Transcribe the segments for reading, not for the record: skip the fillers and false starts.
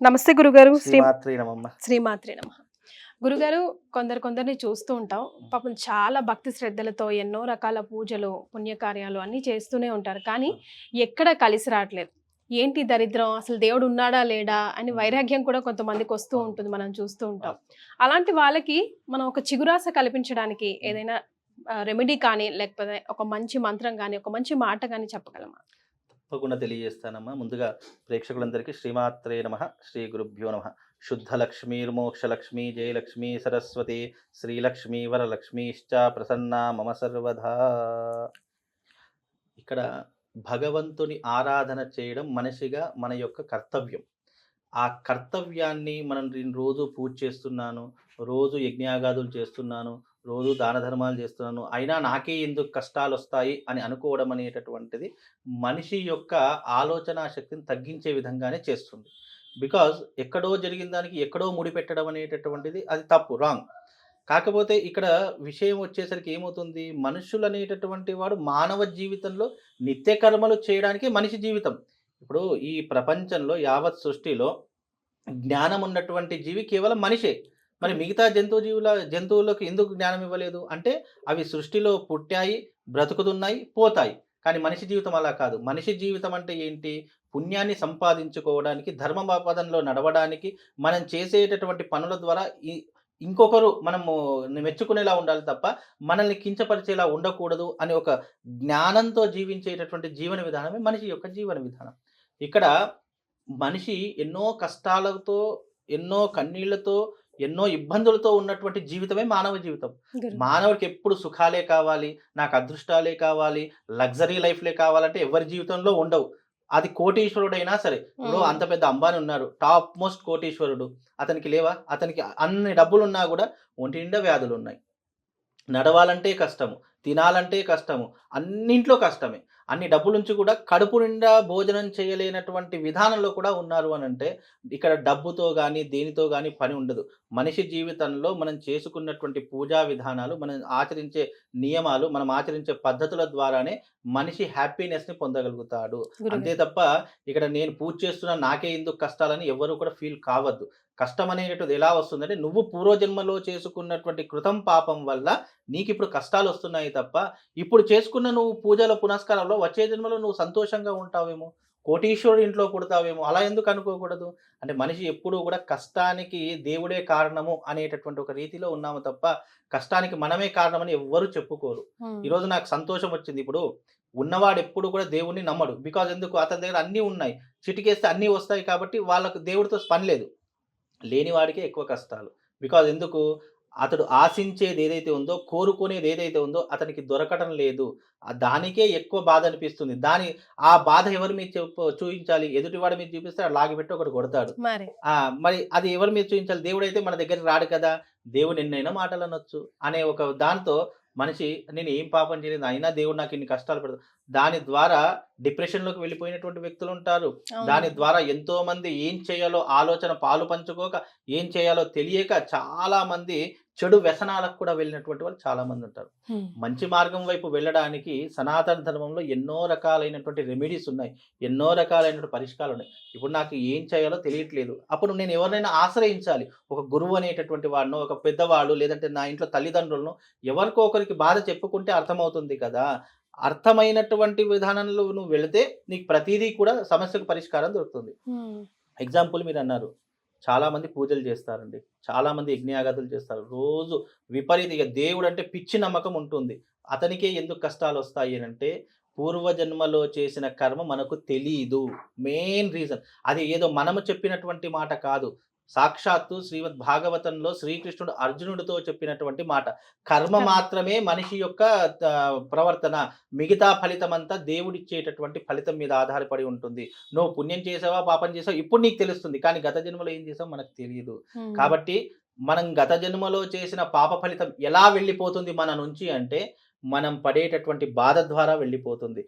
నమస్తే గురుగారు. శ్రీమాత్రే నమః. శ్రీమాత్రే నమః. గురుగారు, కొందరిని చూస్తూ ఉంటాం. పాపం చాలా భక్తి శ్రద్ధలతో ఎన్నో రకాల పూజలు, పుణ్యకార్యాలు అన్నీ చేస్తూనే ఉంటారు. కానీ ఎక్కడ కలిసి రావట్లేదు. ఏంటి దరిద్రం? అసలు దేవుడు ఉన్నాడా లేడా అని వైరాగ్యం కూడా కొంతమందికి వస్తూ ఉంటుంది. మనం చూస్తూ ఉంటాం. అలాంటి వాళ్ళకి మనం ఒక చిగురాస కల్పించడానికి ఏదైనా రెమెడీ కానీ, లేకపోతే ఒక మంచి మంత్రం కానీ, ఒక మంచి మాట కానీ చెప్పగలమా? తప్పకుండా తెలియజేస్తానమ్మా. ముందుగా ప్రేక్షకులందరికీ శ్రీమాత్రే నమః, శ్రీ గురుభ్యో నమః. శుద్ధ లక్ష్మీర్మోక్షలక్ష్మీ జయలక్ష్మీ సరస్వతి శ్రీలక్ష్మీ వరలక్ష్మీశ్చ ప్రసన్నా మమ సర్వదా. ఇక్కడ భగవంతుని ఆరాధన చేయడం మనిషిగా మన యొక్క కర్తవ్యం. ఆ కర్తవ్యాన్ని మనం నేను రోజు పూజ చేస్తున్నాను, రోజు యజ్ఞయాగాదులు చేస్తున్నాను, రోజు దాన ధర్మాలు చేస్తున్నాను, అయినా నాకే ఎందుకు కష్టాలు వస్తాయి అని అనుకోవడం అనేటటువంటిది మనిషి యొక్క ఆలోచన శక్తిని తగ్గించే విధంగానే చేస్తుంది. బికాజ్ ఎక్కడో జరిగిన దానికి ఎక్కడో ముడిపెట్టడం అనేటటువంటిది అది తప్పు, రాంగ్. కాకపోతే ఇక్కడ విషయం వచ్చేసరికి ఏమవుతుంది, మనుషులు అనేటటువంటి వాడు మానవ జీవితంలో నిత్య కర్మలు చేయడానికి మనిషి జీవితం. ఇప్పుడు ఈ ప్రపంచంలో యావత్ సృష్టిలో జ్ఞానం ఉన్నటువంటి జీవి కేవలం మనిషే. మరి మిగతా జంతువులకు ఎందుకు జ్ఞానం ఇవ్వలేదు అంటే అవి సృష్టిలో పుట్టాయి, బ్రతుకుతున్నాయి, పోతాయి. కానీ మనిషి జీవితం అలా కాదు. మనిషి జీవితం అంటే ఏంటి? పుణ్యాన్ని సంపాదించుకోవడానికి, ధర్మ పదంలో నడవడానికి, మనం చేసేటటువంటి పనుల ద్వారా ఇంకొకరు మనము మెచ్చుకునేలా ఉండాలి తప్ప మనల్ని కించపరిచేలా ఉండకూడదు అని ఒక జ్ఞానంతో జీవించేటటువంటి జీవన విధానమే మనిషి యొక్క జీవన విధానం. ఇక్కడ మనిషి ఎన్నో కష్టాలతో, ఎన్నో కన్నీళ్లతో, ఎన్నో ఇబ్బందులతో ఉన్నటువంటి జీవితమే మానవ జీవితం. మానవుడికి ఎప్పుడు సుఖాలే కావాలి, నాకు అదృష్టాలే కావాలి, లగ్జరీ లైఫ్లే కావాలంటే ఎవరి జీవితంలో ఉండవు. అది కోటీశ్వరుడైనా సరే. ఇప్పుడు అంత పెద్ద అంబానీ ఉన్నారు, టాప్ మోస్ట్ కోటీశ్వరుడు. అతనికి లేవా? అతనికి అన్ని డబ్బులు ఉన్నా కూడా ఒంటి నిండా వ్యాధులు ఉన్నాయి. నడవాలంటే కష్టము, తినాలంటే కష్టము, అన్నింట్లో కష్టమే. అన్ని డబ్బులుంచి కూడా కడుపు నిండా భోజనం చేయలేనటువంటి విధానంలో కూడా ఉన్నారు అని అంటే ఇక్కడ డబ్బుతో కానీ దేనితో కానీ పని ఉండదు. మనిషి జీవితంలో మనం చేసుకున్నటువంటి పూజా విధానాలు, మనం ఆచరించే నియమాలు, మనం ఆచరించే పద్ధతుల ద్వారానే మనిషి హ్యాపీనెస్ని పొందగలుగుతాడు. అంతే తప్ప ఇక్కడ నేను పూజ చేస్తున్నా నాకే ఎందుకు కష్టాలని ఎవరు కూడా ఫీల్ కావద్దు. కష్టం అనేటువంటిది ఎలా వస్తుందంటే నువ్వు పూర్వజన్మలో చేసుకున్నటువంటి కృతం పాపం వల్ల నీకు ఇప్పుడు కష్టాలు వస్తున్నాయి తప్ప ఇప్పుడు చేసుకున్న నువ్వు పూజల పునస్కారంలో వచ్చే జన్మలో నువ్వు సంతోషంగా ఉంటావేమో, కోటీశ్వరుడు ఇంట్లో పుడతావేమో. అలా ఎందుకు అనుకోకూడదు? అంటే మనిషి ఎప్పుడూ కూడా కష్టానికి దేవుడే కారణము అనేటటువంటి ఒక రీతిలో ఉన్నాము తప్ప కష్టానికి మనమే కారణమని ఎవ్వరూ చెప్పుకోరు. ఈరోజు నాకు సంతోషం వచ్చింది. ఇప్పుడు ఉన్నవాడు ఎప్పుడు కూడా దేవుణ్ణి నమ్మడు. బికాజ్ ఎందుకు? అతని దగ్గర అన్నీ ఉన్నాయి, చిటికేస్తే అన్నీ వస్తాయి కాబట్టి వాళ్ళకు దేవుడితో పని లేదు. లేనివాడికే ఎక్కువ కష్టాలు. బికాజ్ ఎందుకు? అతడు ఆశించేది ఏదైతే ఉందో, కోరుకునేది ఏదైతే ఉందో అతనికి దొరకటం లేదు. దానికే ఎక్కువ బాధ అనిపిస్తుంది. ఆ బాధ ఎవరి మీద చూయించాలి? ఎదుటివాడి మీద చూపిస్తే లాగిపెట్టి ఒకటి కొడతాడు. మరి అది ఎవరి మీద చూపించాలి? దేవుడైతే మన దగ్గరికి రాడు కదా. దేవుడు ఎన్నైనా మాటలు అనొచ్చు అనే ఒక దాంతో మనిషి నేను ఏం పాపం చేయలేదు అయినా దేవుడు నాకు ఇన్ని కష్టాలు పెడతాడు. దాని ద్వారా డిప్రెషన్లోకి వెళ్ళిపోయినటువంటి వ్యక్తులు ఉంటారు. దాని ద్వారా ఎంతో మంది ఏం చేయాలో ఆలోచన పాలు పంచుకోక, ఏం చేయాలో తెలియక చాలా మంది చెడు వ్యసనాలకు కూడా వెళ్ళినటువంటి వాళ్ళు చాలా మంది ఉంటారు. మంచి మార్గం వైపు వెళ్ళడానికి సనాతన ధర్మంలో ఎన్నో రకాలైనటువంటి రెమెడీస్ ఉన్నాయి, ఎన్నో రకాలైనటువంటి పరిష్కారాలు ఉన్నాయి. ఇప్పుడు నాకు ఏం చేయాలో తెలియట్లేదు, అప్పుడు నేను ఎవరినైనా ఆశ్రయించాలి. ఒక గురువు అనేటటువంటి వాడినో, ఒక పెద్దవాళ్ళు, లేదంటే నా ఇంట్లో తల్లిదండ్రులను ఎవరికో ఒకరికి బాధ చెప్పుకుంటే అర్థమవుతుంది కదా. అర్థమైనటువంటి విధానంలో నువ్వు వెళితే నీకు ప్రతిదీ కూడా సమస్యకు పరిష్కారం దొరుకుతుంది. ఎగ్జాంపుల్ మీరు అన్నారు, చాలా మంది పూజలు చేస్తారండి, చాలా మంది యజ్ఞయాగాదులు చేస్తారు. రోజు విపరీత దేవుడు అంటే పిచ్చి నమ్మకం ఉంటుంది. అతనికే ఎందుకు కష్టాలు వస్తాయి అంటే పూర్వజన్మలో చేసిన కర్మ మనకు తెలీదు. మెయిన్ రీజన్ అది. ఏదో మనము చెప్పినటువంటి మాట కాదు. సాక్షాత్తు శ్రీమద్ భాగవతంలో శ్రీకృష్ణుడు అర్జునుడితో చెప్పినటువంటి మాట. కర్మ మాత్రమే మనిషి యొక్క ప్రవర్తన, మిగతా ఫలితం అంతా దేవుడిచ్చేటటువంటి ఫలితం మీద ఆధారపడి ఉంటుంది. నువ్వు పుణ్యం చేసావా పాపం చేసావా ఇప్పుడు నీకు తెలుస్తుంది, కానీ గత జన్మలో ఏం చేసావు మనకు తెలియదు. కాబట్టి మనం గత జన్మలో చేసిన పాప ఫలితం ఎలా వెళ్ళిపోతుంది మన నుంచి అంటే మనం పడేటటువంటి బాధ ద్వారా వెళ్ళిపోతుంది,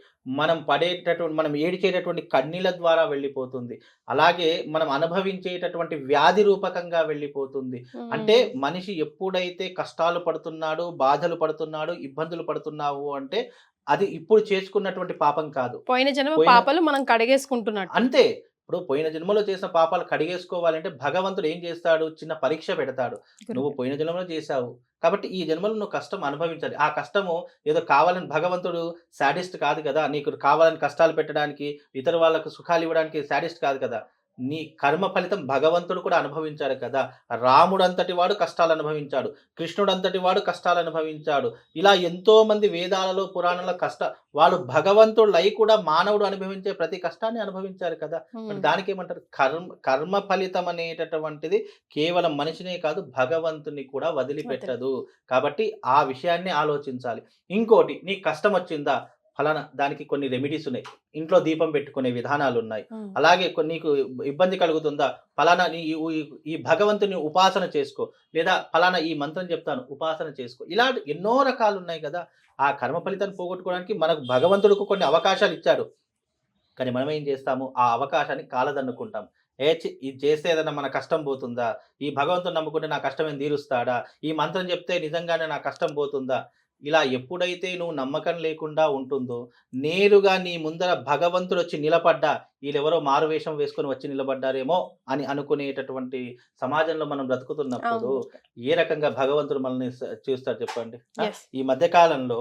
మనం ఏడిచేటటువంటి కన్నీళ్ళ ద్వారా వెళ్ళిపోతుంది, అలాగే మనం అనుభవించేటటువంటి వ్యాధి రూపకంగా వెళ్ళిపోతుంది. అంటే మనిషి ఎప్పుడైతే కష్టాలు పడుతున్నాడు, బాధలు పడుతున్నాడు, ఇబ్బందులు పడుతున్నావు అంటే అది ఇప్పుడు చేసుకున్నటువంటి పాపం కాదు, పోయిన జన్మ పాపాలు మనం కడిగేసుకుంటున్నట్టు అంతే. ఇప్పుడు పోయిన జన్మలో చేసిన పాపాలు కడిగేసుకోవాలంటే భగవంతుడు ఏం చేస్తాడు? చిన్న పరీక్ష పెడతాడు. నువ్వు గురుగారు. పోయిన జన్మలో చేశావు. కాబట్టి ఈ జన్మలో నువ్వు కష్టం అనుభవించాలి. ఆ కష్టము ఏదో కావాలని భగవంతుడు శాడిస్ట్ కాదు కదా! నీకు కావాలని కష్టాలు పెట్టడానికి, ఇతర వాళ్ళకు సుఖాలు ఇవ్వడానికి శాడిస్ట్ కాదు కదా! నీ కర్మ ఫలితం భగవంతుడు కూడా అనుభవించాడు కదా! రాముడంతటి వాడు కష్టాలు అనుభవించాడు. కృష్ణుడంతటి వాడు కష్టాలు అనుభవించాడు. ఇలా ఎంతోమంది వేదాలలో, పురాణాలలో వాళ్ళు భగవంతుడై కూడా మానవుడు అనుభవించే ప్రతి కష్టాన్ని అనుభవించారు కదా! మరి ఉమ్. దానికేమంటారు? కర్మ ఫలితం అనేటటువంటిది కేవలం మనిషినే కాదు భగవంతుని కూడా వదిలిపెట్టదు. కాబట్టి ఆ విషయాన్ని ఆలోచించాలి. ఇంకోటి నీకు కష్టం వచ్చిందా? ఫలానా దానికి కొన్ని రెమెడీస్ ఉన్నాయి. ఇంట్లో దీపం పెట్టుకునే విధానాలున్నాయి. ఉమ్. అలాగే నీకు ఇబ్బంది కలుగుతుందా? ఫలానా ఈ భగవంతుని ఉపాసన చేసుకో. లేదా ఫలానా ఈ మంత్రం చెప్తాను ఉపాసన చేసుకో. ఇలా ఎన్నో రకాలున్నాయి కదా! ఆ కర్మ ఫలితాన్ని పోగొట్టుకోవడానికి మనకు భగవంతుడుకు కొన్ని అవకాశాలు ఇచ్చాడు. కానీ మనం ఏం చేస్తాము? ఆ అవకాశాన్ని కాలదన్నుకుంటాం. ఇది చేస్తే ఏదన్నా మన కష్టం పోతుందా? ఈ భగవంతుడిని నమ్ముకుంటే నా కష్టం ఏం తీరుస్తాడా? ఈ మంత్రం చెప్తే నిజంగానే నా కష్టం పోతుందా? ఇలా ఎప్పుడైతే నువ్వు నమ్మకం లేకుండా ఉంటుందో, నేరుగా నీ ముందర భగవంతుడొచ్చి నిలబడ్డా, ఈళ్ళెవరో మారువేషం వేసుకొని వచ్చి నిలబడ్డారేమో అని అనుకునేటటువంటి సమాజంలో మనం బ్రతుకుతున్నప్పుడు, అవును. ఏ రకంగా భగవంతుడు మనల్ని చూస్తాడు చెప్పండి? ఎస్. ఈ మధ్య కాలంలో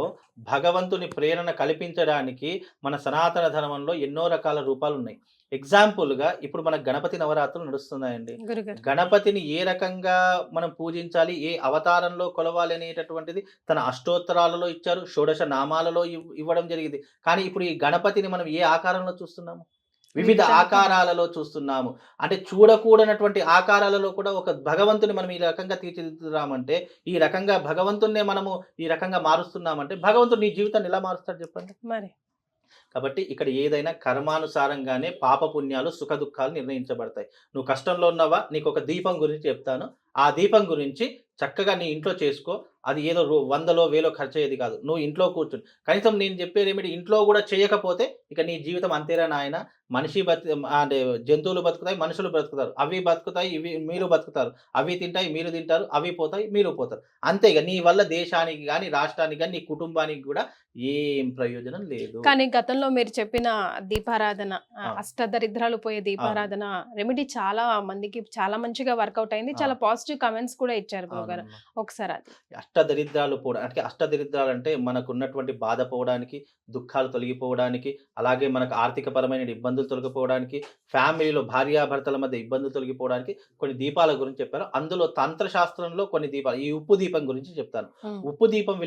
భగవంతుని ప్రేరణ కల్పించడానికి మన సనాతన ధర్మంలో ఎన్నో రకాల రూపాలున్నాయి. ఎగ్జాంపుల్‌గా ఇప్పుడు మన గణపతి నవరాత్రులు నడుస్తున్నాయండి. గురుగారు. గణపతిని ఏ రకంగా మనం పూజించాలి, ఏ అవతారంలో కొలవాలి అనేటటువంటిది తన అష్టోత్తరాలలో ఇచ్చారు. షోడశ నామాలలో ఇవ్వడం జరిగింది. కానీ ఇప్పుడు ఈ గణపతిని మనం ఏ ఆకారంలో చూస్తున్నాము? వివిధ వివిధ ఆకారాలలో చూస్తున్నాము. అంటే చూడకూడనటువంటి ఆకారాలలో కూడా ఒక భగవంతుని మనం ఈ రకంగా తీర్చిదిద్దుతున్నామంటే, ఈ రకంగా భగవంతున్నే మనము ఈ రకంగా మారుస్తున్నామంటే, భగవంతుడు నీ జీవితాన్ని ఎలా మారుస్తాడు చెప్పండి? మరి. కాబట్టి ఇక్కడ ఏదైనా కర్మానుసారంగానే పాపపుణ్యాలు, సుఖదుఖాలు నిర్ణయించబడతాయి. నువ్వు కష్టంలో ఉన్నావా? నీకొక దీపం గురించి చెప్తాను. ఆ దీపం గురించి చక్కగా నీ ఇంట్లో చేసుకో. అది ఏదో 100లో, 1000లో ఖర్చయ్యేది కాదు. నువ్వు ఇంట్లో కూర్చొని కనీసం నేను చెప్పే రెమెడీ ఇంట్లో గూడా చేయకపోతే ఇక నీ జీవితం అంతేరా నాయనా! మనిషి అంటే జంతువులు బతుకుతాయి, మనుషులు బ్రతుకుతారు. అవి బతుకుతాయి, మీరు బతుకుతారు. అవి తింటాయి, మీరు తింటారు. అవి పోతాయి, మీరు పోతారు. అంతే ఇగ నీ వల్ల దేశానికి గాని, రాష్ట్రానికి గాని, నీ కుటుంబానికి గూడా ఏం ప్రయోజనం లేదు. కానీ గతంలో మీరు చెప్పిన దీపారాధన, ఆ! అష్టదరిద్రాలు పోయే అవును. దీపారాధన రెమెడీ చాలా మందికి చాలా మంచిగా వర్కౌట్ అయింది. ఆ! చాలా పాజిటివ్ కమెంట్స్ కూడా ఇచ్చారు గురుగారు. అవునమ్మా. ఒకసారి అది. అష్టదరిద్రాలు పోవడం అంటే అష్టదరిద్రాలంటే మనకున్నటువంటి బాధ పోవడానికి, దుఃఖాలు తొలగిపోవడానికి, అలాగే మనకు ఆర్థికపరమైన ఇబ్బందులు తొలగిపోవడానికి, ఫ్యామిలీలో భార్యాభర్తల మధ్య ఇబ్బందులు తొలగిపోవడానికి కొన్ని దీపాల గురించి చెప్పారు. అందులో తంత్రశాస్త్రంలో కొన్ని దీపాలు, ఈ ఉప్పు దీపం గురించి చెప్తాను. హ్మ్. ఉప్పు దీపం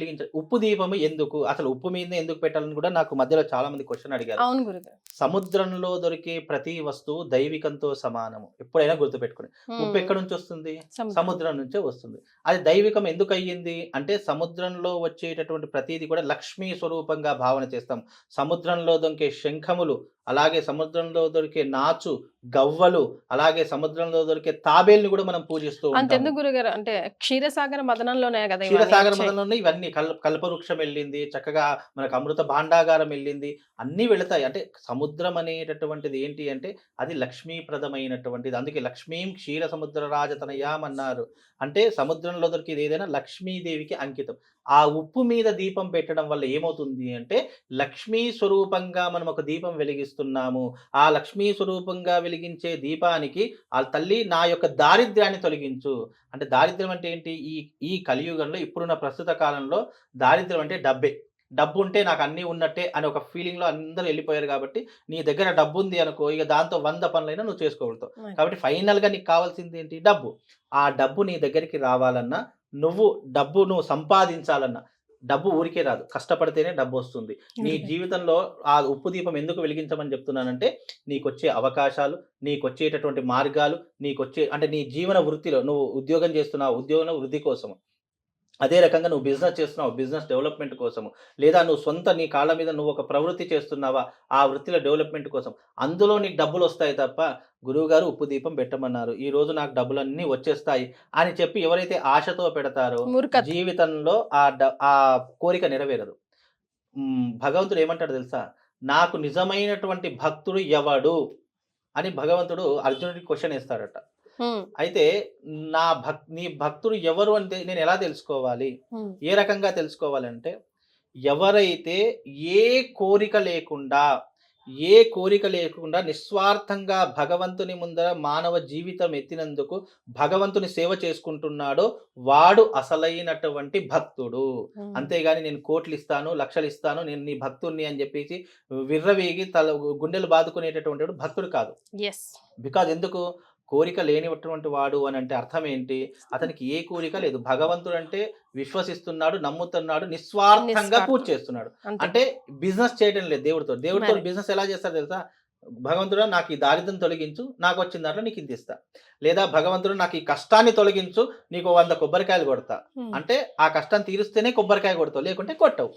ఎందుకు? అసలు ఉప్పు మీదనే ఎందుకు పెట్టాలని కూడా నాకు మధ్యలో చాలా మంది క్వెషన్ అడిగారు. అవును గురుగారు. సముద్రంలో దొరికే ప్రతి వస్తువు దైవికంతో సమానము. ఎప్పుడైనా గుర్తుపెట్టుకోండి. ఉప్పు హ్మ్. ఎక్కడి నుంచి వస్తుంది? సముద్రం. సముద్రం నుంచే వస్తుంది. అది దైవికం ఎందుకు అయ్యింది? అంటే సముద్రంలో వచ్చేటటువంటి ప్రతీది కూడా లక్ష్మీ స్వరూపంగా భావన చేస్తాం. సముద్రంలో దొరికే శంఖములు, అలాగే సముద్రంలో దొరికే నాచు, గవ్వలు, అలాగే సముద్రంలో దొరికే తాబేలుని కూడా మనం పూజిస్తూ ఉంటాము. అంతెందుకు గురుగారు, అంటే క్షీరసాగర మదనంలోనే కదా ఇవన్నీ క్షీరసాగర వచ్చాయి. మదనంలో ఇవన్నీ కల్పవృక్షం వెళ్ళింది. చక్కగా మనకు అమృత భాండాగారం వెళ్ళింది. అన్నీ వెళతాయి. అంటే సముద్రం అనేటటువంటిది ఏంటి అంటే అది లక్ష్మీప్రదమైనటువంటిది. అందుకే లక్ష్మీం క్షీర సముద్ర రాజతనయాం అన్నారు. అంటే సముద్రంలో దొరికేది ఏదైనా లక్ష్మీదేవికి అంకితం. ఆ ఉప్పు మీద దీపం పెట్టడం వల్ల ఏమవుతుంది అంటే లక్ష్మీ స్వరూపంగా మనం ఒక దీపం వెలిగిస్తున్నాము. ఆ లక్ష్మీ స్వరూపంగా వెలిగించే దీపానికి ఆ తల్లి నా యొక్క దారిద్ర్యాన్ని తొలగించు. అంటే దారిద్ర్యం అంటే ఏంటి? ఈ కలియుగంలో ఇప్పుడున్న ప్రస్తుత కాలంలో దారిద్ర్యం అంటే డబ్బే. డబ్బుంటే నాకు అన్నీ ఉన్నట్టే అనే ఒక ఫీలింగ్‌లో అందరూ ఎళ్ళిపోయారు కాబట్టి, నీ దగ్గర డబ్బుంది అనుకో, ఇక దాంతో 100 పనులైనా నువ్వు చేసుకోగలుగుతావు. మరి. కాబట్టి ఫైనల్‌గా నీకు కావాల్సిందేంటి? డబ్బు. ఆ డబ్బు నీ దగ్గరికి రావాలన్నా, నువ్వు సంపాదించాలన్నా, డబ్బు ఊరికే రాదు. కష్టపడితేనే డబ్బొస్తుంది. నీ గురుగారు. జీవితంలో ఆ ఉప్పు దీపం ఎందుకు వెలిగించమని చెప్తున్నానంటే, నీకొచ్చే అవకాశాలు, నీకొచ్చేటటువంటి మార్గాలు, అంటే నీ జీవన వృత్తిలో నువ్వు ఉద్యోగం చేస్తున్నావు, ఉద్యోగంలో వృద్ధి కోసము. అదే రకంగా నువ్వు బిజినెస్ చేస్తున్నావు, బిజినెస్ డెవలప్‌మెంట్ కోసము. లేదా నీ కాళ్ళ మీద నువ్వు ఒక ప్రవృత్తి చేస్తున్నావా, ఆ వృత్తిలో డెవలప్‌మెంట్ కోసం. అందులో నీకు డబ్బులొస్తాయి తప్ప, గురువుగారు ఉప్పు దీపం పెట్టమన్నారు. ఈరోజు నాకు డబ్బులన్నీ వచ్చేస్తాయి అని చెప్పి ఎవరైతే ఆశతో పెడతారో, మూర్ఖత్వం. జీవితంలో ఆ కోరిక నెరవేరదు. భగవంతుడు ఏమంటాడో తెలుసా? నాకు నిజమైనటువంటి భక్తుడు ఎవడు? అని భగవంతుడు అర్జునుడికి క్వెషన్ ఏస్తాడట. హ్మ్. అయితే నీ భక్తుడు ఎవరు అంటే నేనెలా తెలుసుకోవాలి? హ్మ్. ఏ రకంగా తెలుసుకోవాలంటే, ఎవరైతే ఏ కోరిక లేకుండా, ఏ కోరిక లేకుండా నిస్వార్థంగా భగవంతుని ముందర మానవ జీవితం ఎత్తినందుకు భగవంతుని సేవ చేసుకుంటున్నాడో వాడు అసలైనటువంటి భక్తుడు. అంతేగాని నేను కోట్లు ఇస్తాను, లక్షలు ఇస్తాను, నేను నీ భక్తుడిని అని చెప్పేసి విర్రవీగి గుండెలు బాదుకునేటటువంటి వాడు భక్తుడు కాదు. ఎస్. బికాజ్ ఎందుకు? కోరిక లేనిటువంటి వాడు అని అంటే అర్థం ఏంటి? అతనికి ఏ కోరిక లేదు. భగవంతుడు అంటే విశ్వసిస్తున్నాడు, నమ్ముతున్నాడు, నిస్వార్థంగా పూజ చేస్తున్నాడు. అంటే బిజినెస్ చేయడం లేదు దేవుడితో. దేవుడితో బిజినెస్ ఎలా చేస్తారో తెలుసా? భగవంతుడా నాకు ఈ దారిద్ర్యం తొలగించు, నాకు వచ్చిన దాంట్లో నీకు ఇంత ఇస్తా. లేదా భగవంతుడు నాకు ఈ కష్టాన్ని తొలగించు, నీకు 100 కొబ్బరికాయలు కొడతా. అంటే ఆ కష్టాన్ని తీరుస్తేనే కొబ్బరికాయ కొడతావు, లేకుంటే కొట్టవు.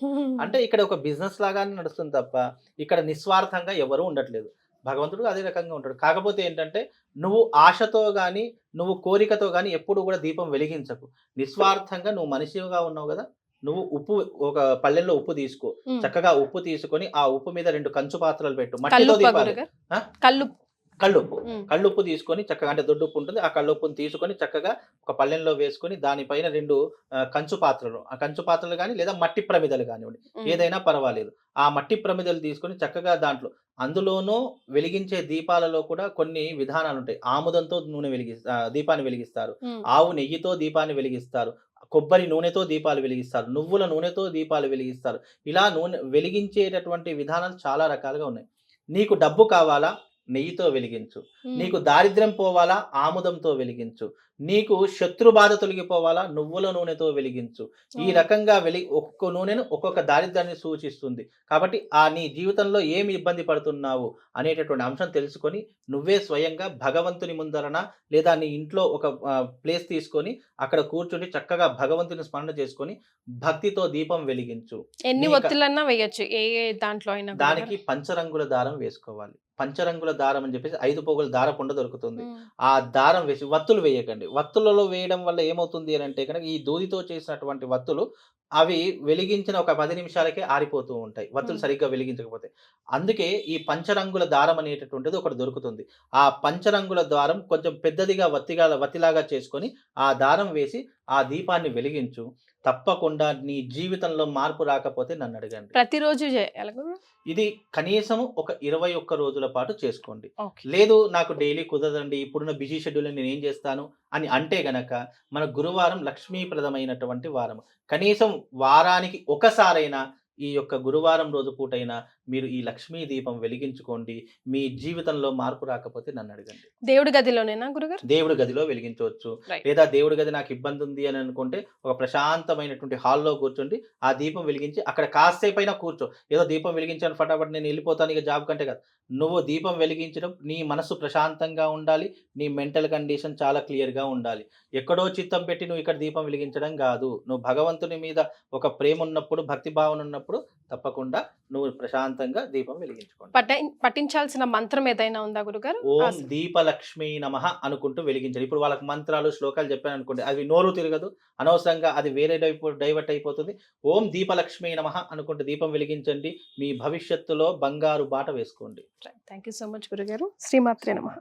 అంటే ఇక్కడ ఒక బిజినెస్ లాగానే నడుస్తుంది తప్ప ఇక్కడ నిస్వార్థంగా ఎవరు ఉండట్లేదు. భగవంతుడు అదే రకంగా ఉంటాడు. కాకపోతే ఏంటంటే నువ్వు ఆశతో గాని, నువ్వు కోరికతో గాని ఎప్పుడు కూడా దీపం వెలిగించకు. నిస్వార్థంగా నువ్వు మనిషిగా ఉన్నావు కదా, నువ్వు ఉప్పు ఒక పళ్ళెంలో ఉప్పు తీసుకో. చక్కగా ఉప్పు తీసుకొని ఆ ఉప్పు మీద 2 కంచు పాత్రలు పెట్టు. మట్టితో దీపాలు. కళ్ళుప్పు. కళ్ళుప్పు తీసుకొని చక్కగా, అంటే దొడ్డుప్పు ఉంటుంది, ఆ కళ్ళుప్పుని తీసుకొని చక్కగా ఒక పళ్ళెంలో వేసుకొని దానిపైన 2 కంచు పాత్రలు, ఆ కంచు పాత్రలు కానీ లేదా మట్టి ప్రమిదలు కానివ్వండి, ఏదైనా పర్వాలేదు. ఆ మట్టి ప్రమిదలు తీసుకొని చక్కగా దాంట్లో, అందులోనూ వెలిగించే దీపాలలో కూడా కొన్ని విధానాలు ఉంటాయి. ఆముదంతో దీపాన్ని వెలిగిస్తారు, ఆవు నెయ్యితో దీపాన్ని వెలిగిస్తారు, కొబ్బరి నూనెతో దీపాలు వెలిగిస్తారు, నువ్వుల నూనెతో దీపాలు వెలిగిస్తారు. ఇలా నూనె వెలిగించేటటువంటి విధానాలు చాలా రకాలుగా ఉన్నాయి. నీకు డబ్బు కావాలా? నెయ్యితో వెలిగించు. నీకు దారిద్ర్యం పోవాలా? ఆముదంతో వెలిగించు. నీకు శత్రు బాధ తొలగిపోవాలా? నువ్వుల నూనెతో వెలిగించు. ఈ రకంగా ఒక్కొక్క నూనెను ఒక్కొక్క దారిద్ర్యాన్ని సూచిస్తుంది. కాబట్టి నీ జీవితంలో ఏమి ఇబ్బంది పడుతున్నావు అనేటటువంటి అంశం తెలుసుకొని నువ్వే స్వయంగా భగవంతుని ముందరన లేదా నీ ఇంట్లో ఒక ప్లేస్ తీసుకొని అక్కడ కూర్చుని చక్కగా భగవంతుని స్మరణ చేసుకొని భక్తితో దీపం వెలిగించు. ఎన్ని ఒత్తులన్నా వేయొచ్చు, ఏ దాంట్లో అయినా. దానికి పంచరంగుల దారం వేసుకోవాలి. పంచరంగుల దారం అని చెప్పేసి 5 పోగుల దారపుండ దొరుకుతుంది. ఆ దారం వేసి, వత్తులు వేయకండి. వత్తులలో వేయడం వల్ల ఏమవుతుంది అని అంటే కనుక ఈ దూదితో చేసినటువంటి వత్తులు అవి వెలిగించిన ఒక 10 నిమిషాలకే ఆరిపోతూ ఉంటాయి, వత్తులు సరిగ్గా వెలిగించకపోతే. అందుకే ఈ పంచరంగుల దారం అనేటటువంటిది ఒకటి దొరుకుతుంది. ఆ పంచరంగుల దారం కొంచెం పెద్దదిగా వత్తిలాగా చేసుకొని ఆ దారం వేసి ఆ దీపాన్ని వెలిగించు. తప్పకుండా నీ జీవితంలో మార్పు రాకపోతే నన్ను అడగండి. ప్రతిరోజు ఇది కనీసం ఒక 21 రోజుల పాటు చేసుకోండి. లేదు నాకు డైలీ కుదరదండి, ఇప్పుడున్న బిజీ షెడ్యూల్ నేను ఏం చేస్తాను అని అంటే గనక, మన గురువారం లక్ష్మీప్రదమైనటువంటి వారం. కనీసం వారానికి ఒకసారైనా ఈ యొక్క గురువారం రోజు పూటైనా మీరు ఈ లక్ష్మీ దీపం వెలిగించుకోండి. మీ జీవితంలో మార్పు రాకపోతే నన్ను అడగండి. దేవుడి గదిలోనేనా గురుగారు? దేవుడి గదిలో వెలిగించవచ్చు. లేదా దేవుడి గది నాకు ఇబ్బంది ఉంది అని అనుకుంటే ఒక ప్రశాంతమైనటువంటి హాల్లో కూర్చోండి, ఆ దీపం వెలిగించి అక్కడ కాసేపు అయినా కూర్చో. ఏదో దీపం వెలిగించాను ఫటాఫట్ నేను వెళ్ళిపోతాను ఇక జాబ్ కంటే కాదు. నువ్వు దీపం వెలిగించడం, నీ మనసు ప్రశాంతంగా ఉండాలి, నీ మెంటల్ కండిషన్ చాలా క్లియర్గా ఉండాలి. ఎక్కడో చిత్తం పెట్టి నువ్వు ఇక్కడ దీపం వెలిగించడం కాదు. నువ్వు భగవంతుని మీద ఒక ప్రేమ ఉన్నప్పుడు, భక్తి భావన ఉన్నప్పుడు తప్పకుండా నువ్వు ప్రశాంతంగా దీపం వెలిగించుకోండి. పఠించాల్సిన మంత్రం ఏదైనా ఉందా గురుగారు? ఓం దీపలక్ష్మీ నమః అనుకుంటూ వెలిగించండి. ఇప్పుడు వాళ్ళకి మంత్రాలు శ్లోకాలు చెప్పాను అనుకోండి, అది నోరు తిరగదు, అనవసరంగా అది వేరే డైవర్ట్ అయిపోతుంది. ఓం దీపలక్ష్మీ నమః అనుకుంటూ దీపం వెలిగించండి. మీ భవిష్యత్తులో బంగారు బాట వేసుకోండి. థ్యాంక్ యూ సో మచ్ గురుగారు. శ్రీమాత్రే నమః.